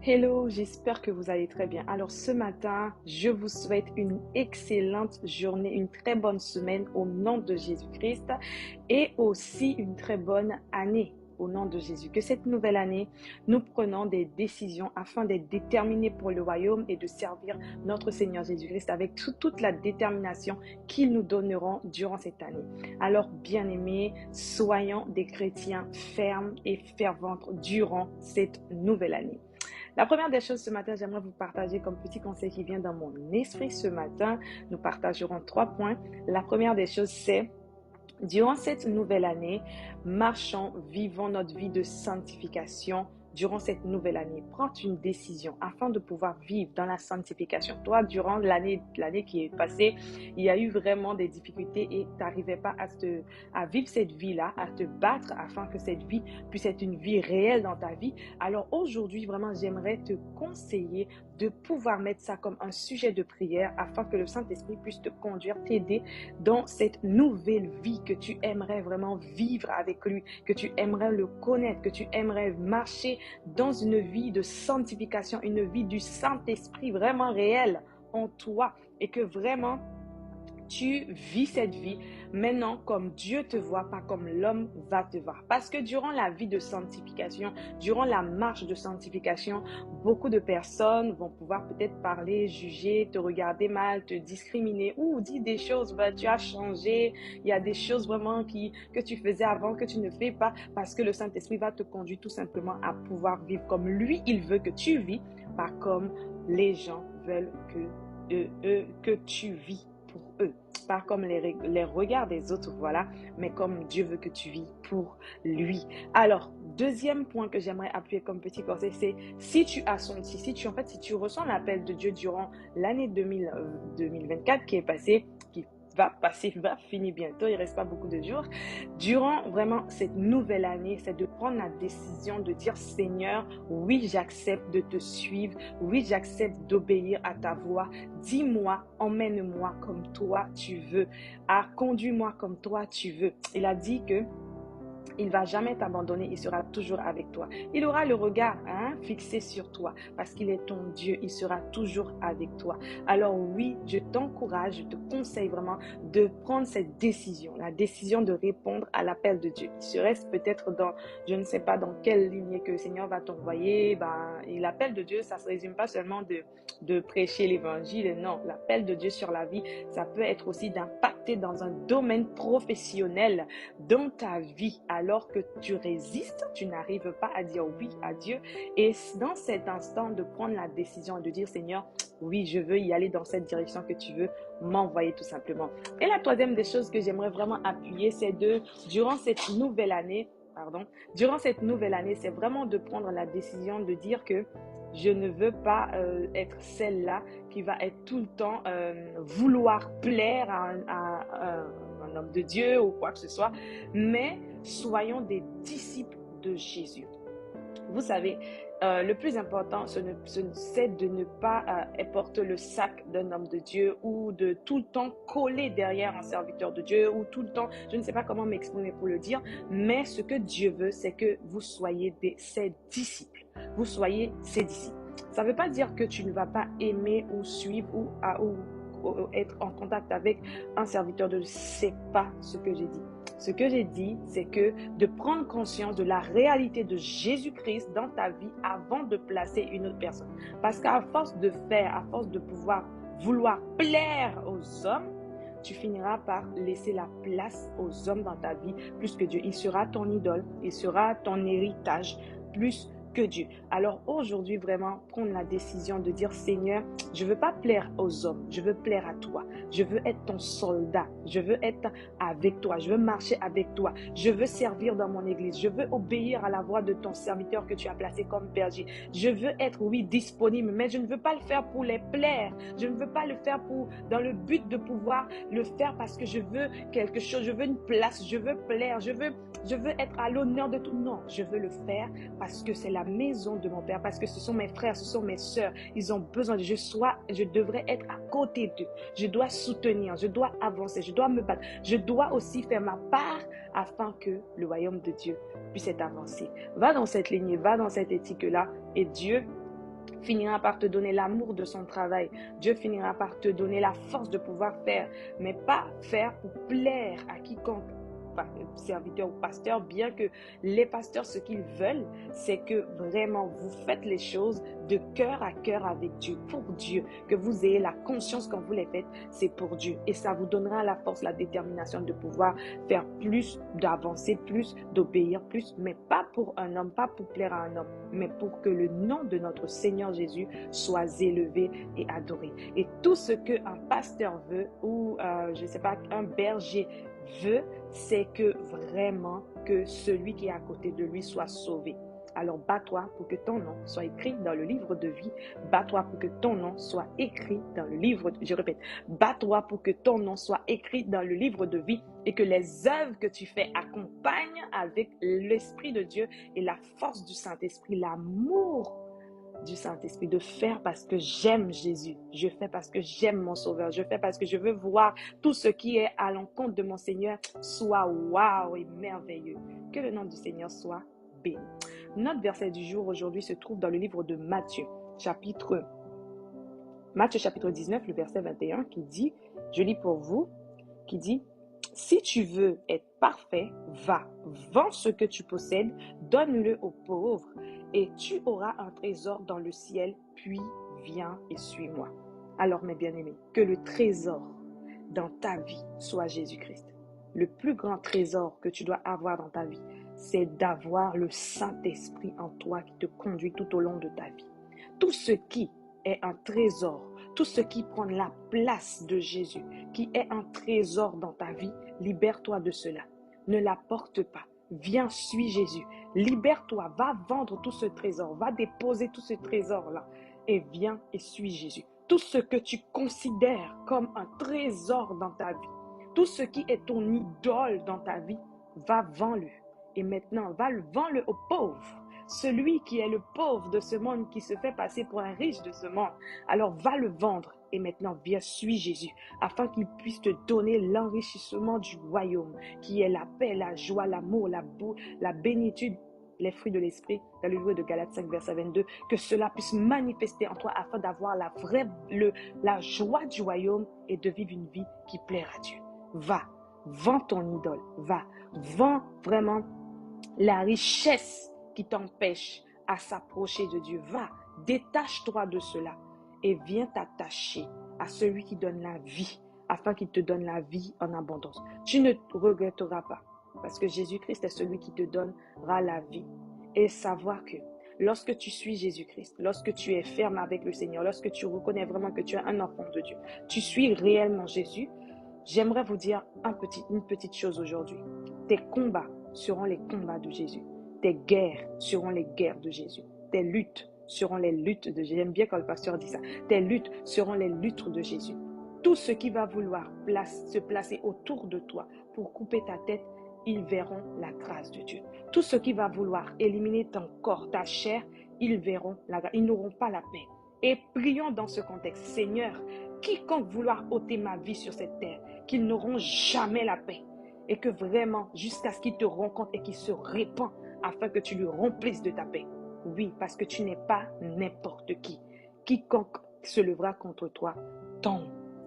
Hello, j'espère que vous allez très bien. Alors ce matin, je vous souhaite une excellente journée, une très bonne semaine au nom de Jésus-Christ et aussi une très bonne année au nom de Jésus. Que cette nouvelle année, nous prenons des décisions afin d'être déterminés pour le royaume et de servir notre Seigneur Jésus-Christ avec toute la détermination qu'il nous donneront durant cette année. Alors bien-aimés, soyons des chrétiens fermes et ferventes durant cette nouvelle année. La première des choses ce matin, j'aimerais vous partager comme petit conseil qui vient dans mon esprit ce matin. Nous partagerons 3 points. La première des choses, c'est durant cette nouvelle année, marchons, vivons notre vie de sanctification. Durant cette nouvelle année, prends une décision afin de pouvoir vivre dans la sanctification. Toi, durant l'année qui est passée, il y a eu vraiment des difficultés et tu n'arrivais pas à vivre cette vie-là, à te battre afin que cette vie puisse être une vie réelle dans ta vie. Alors aujourd'hui, vraiment, j'aimerais te conseiller de pouvoir mettre ça comme un sujet de prière afin que le Saint-Esprit puisse te conduire, t'aider dans cette nouvelle vie que tu aimerais vraiment vivre avec lui, que tu aimerais le connaître, que tu aimerais marcher dans une vie de sanctification, une vie du Saint-Esprit vraiment réelle en toi et que vraiment tu vis cette vie maintenant comme Dieu te voit, pas comme l'homme va te voir. Parce que durant la vie de sanctification, durant la marche de sanctification, beaucoup de personnes vont pouvoir peut-être parler, juger, te regarder mal, te discriminer ou dire des choses, tu as changé, il y a des choses vraiment que tu faisais avant que tu ne fais pas parce que le Saint-Esprit va te conduire tout simplement à pouvoir vivre comme lui, il veut que tu vis, pas comme les gens veulent que tu vis pour eux. Pas comme les regards des autres, voilà, mais comme Dieu veut que tu vis pour lui. Alors, deuxième point que j'aimerais appuyer comme petit conseil, c'est si tu as senti, si tu ressens l'appel de Dieu durant l'année 2024 qui est passée, qui va finir bientôt, il ne reste pas beaucoup de jours. Durant vraiment cette nouvelle année, c'est de prendre la décision de dire Seigneur, oui, j'accepte de te suivre, oui, j'accepte d'obéir à ta voix. Dis-moi, emmène-moi comme toi tu veux, conduis-moi comme toi tu veux. Il a dit que il ne va jamais t'abandonner, il sera toujours avec toi. Il aura le regard fixé sur toi parce qu'il est ton Dieu, il sera toujours avec toi. Alors oui, je t'encourage, je te conseille vraiment de prendre cette décision, la décision de répondre à l'appel de Dieu. Il se reste peut-être dans, je ne sais pas dans quelle lignée que le Seigneur va t'envoyer. Et l'appel de Dieu, ça ne se résume pas seulement de prêcher l'évangile, non. L'appel de Dieu sur la vie, ça peut être aussi d'impacter dans un domaine professionnel dans ta vie alors que tu résistes, tu n'arrives pas à dire oui à Dieu. Et dans cet instant, de prendre la décision de dire Seigneur, oui, je veux y aller dans cette direction que tu veux m'envoyer tout simplement. Et la troisième des choses que j'aimerais vraiment appuyer, c'est durant cette nouvelle année, c'est vraiment de prendre la décision de dire que je ne veux pas être celle-là qui va être tout le temps vouloir plaire à un homme de Dieu ou quoi que ce soit, mais soyons des disciples de Jésus. Vous savez, le plus important, c'est de ne pas porter le sac d'un homme de Dieu ou de tout le temps coller derrière un serviteur de Dieu ou tout le temps, je ne sais pas comment m'exprimer pour le dire, mais ce que Dieu veut, c'est que vous soyez ses disciples. Vous soyez ses disciples. Ça ne veut pas dire que tu ne vas pas aimer ou suivre ou être en contact avec un serviteur de Dieu. C'est pas ce que j'ai dit. Ce que j'ai dit, c'est que de prendre conscience de la réalité de Jésus-Christ dans ta vie avant de placer une autre personne. Parce qu'à force de faire, à force de vouloir plaire aux hommes, tu finiras par laisser la place aux hommes dans ta vie plus que Dieu. Il sera ton idole, il sera ton héritage plus que Dieu. Alors aujourd'hui, vraiment, prendre la décision de dire Seigneur, je ne veux pas plaire aux hommes, je veux plaire à toi. Je veux être ton soldat, je veux être avec toi, je veux marcher avec toi, je veux servir dans mon église, je veux obéir à la voix de ton serviteur que tu as placé comme berger. Je veux être, oui, disponible, mais je ne veux pas le faire pour les plaire. Je ne veux pas le faire dans le but de pouvoir le faire parce que je veux quelque chose, je veux une place, je veux plaire, je veux être à l'honneur de tout. Non, je veux le faire parce que c'est la maison de mon Père, parce que ce sont mes frères, ce sont mes sœurs. Ils ont besoin de je devrais être à côté d'eux. Je dois soutenir, je dois avancer, je dois me battre. Je dois aussi faire ma part afin que le royaume de Dieu puisse être avancé. Va dans cette lignée, va dans cette éthique-là et Dieu finira par te donner l'amour de son travail. Dieu finira par te donner la force de pouvoir faire, mais pas faire pour plaire à quiconque. Serviteur ou pasteur, bien que les pasteurs, ce qu'ils veulent, c'est que vraiment vous faites les choses de cœur à cœur avec Dieu, pour Dieu, que vous ayez la conscience quand vous les faites, c'est pour Dieu. Et ça vous donnera la force, la détermination de pouvoir faire plus, d'avancer plus, d'obéir plus, mais pas pour un homme, pas pour plaire à un homme, mais pour que le nom de notre Seigneur Jésus soit élevé et adoré. Et tout ce qu'un pasteur veut, ou je ne sais pas, un berger veut, c'est que vraiment que celui qui est à côté de lui soit sauvé. Alors bats-toi pour que ton nom soit écrit dans le livre de vie. Bats-toi pour que ton nom soit écrit dans le livre, je répète, bats-toi pour que ton nom soit écrit dans le livre de vie et que les œuvres que tu fais accompagnent avec l'Esprit de Dieu et la force du Saint-Esprit, l'amour du Saint-Esprit, de faire parce que j'aime Jésus, je fais parce que j'aime mon Sauveur, je fais parce que je veux voir tout ce qui est à l'encontre de mon Seigneur soit waouh et merveilleux. Que le nom du Seigneur soit béni. Notre verset du jour aujourd'hui se trouve dans le livre de Matthieu, chapitre 19, le verset 21, qui dit, je lis pour vous, qui dit, si tu veux être parfait, va, vends ce que tu possèdes, donne-le aux pauvres, et tu auras un trésor dans le ciel, puis viens et suis-moi. Alors, mes bien-aimés, que le trésor dans ta vie soit Jésus-Christ. Le plus grand trésor que tu dois avoir dans ta vie, c'est d'avoir le Saint-Esprit en toi qui te conduit tout au long de ta vie. Tout ce qui est un trésor, tout ce qui prend la place de Jésus, qui est un trésor dans ta vie, libère-toi de cela. Ne l'apporte pas. Viens, suis Jésus. Libère-toi, va vendre tout ce trésor, va déposer tout ce trésor-là et viens et suis Jésus. Tout ce que tu considères comme un trésor dans ta vie, tout ce qui est ton idole dans ta vie, va vendre-le. Et maintenant, va le vendre aux pauvres. Celui qui est le pauvre de ce monde, qui se fait passer pour un riche de ce monde, alors va le vendre et maintenant viens, suis Jésus, afin qu'il puisse te donner l'enrichissement du royaume, qui est la paix, la joie, l'amour, la bénitude, les fruits de l'esprit, dans le livre de Galates 5, verset 22, que cela puisse manifester en toi afin d'avoir la joie du royaume et de vivre une vie qui plaira à Dieu. Va, vends ton idole, va, vends vraiment la richesse qui t'empêche à s'approcher de Dieu. Va, détache-toi de cela et viens t'attacher à celui qui donne la vie, afin qu'il te donne la vie en abondance. Tu ne regretteras pas, parce que Jésus-Christ est celui qui te donnera la vie. Et savoir que lorsque tu suis Jésus-Christ, lorsque tu es ferme avec le Seigneur, lorsque tu reconnais vraiment que tu es un enfant de Dieu, tu suis réellement Jésus, j'aimerais vous dire une petite chose aujourd'hui. Tes combats seront les combats de Jésus. Tes guerres seront les guerres de Jésus. Tes luttes seront les luttes de Jésus. J'aime bien quand le pasteur dit ça. Tes luttes seront les luttes de Jésus. Tout ce qui va vouloir se placer autour de toi pour couper ta tête, ils verront la grâce de Dieu. Tout ce qui va vouloir éliminer ton corps, ta chair, ils verront la grâce. Ils n'auront pas la paix. Et prions dans ce contexte. Seigneur, quiconque vouloir ôter ma vie sur cette terre, qu'ils n'auront jamais la paix. Et que vraiment, jusqu'à ce qu'il te rencontre et qu'il se répand, afin que tu lui remplisses de ta paix. Oui, parce que tu n'es pas n'importe qui. Quiconque se lèvera contre toi tombe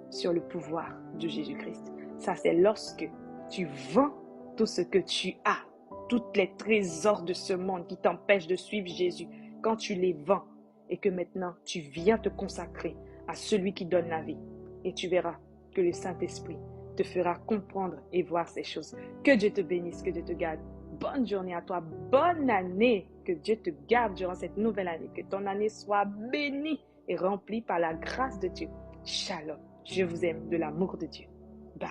sur le pouvoir de Jésus-Christ. Ça, c'est lorsque tu vends tout ce que tu as, tous les trésors de ce monde qui t'empêchent de suivre Jésus, quand tu les vends et que maintenant tu viens te consacrer à celui qui donne la vie. Et tu verras que le Saint-Esprit te fera comprendre et voir ces choses. Que Dieu te bénisse, que Dieu te garde. Bonne journée à toi, bonne année. Que Dieu te garde durant cette nouvelle année. Que ton année soit bénie et remplie par la grâce de Dieu. Shalom. Je vous aime de l'amour de Dieu. Bye.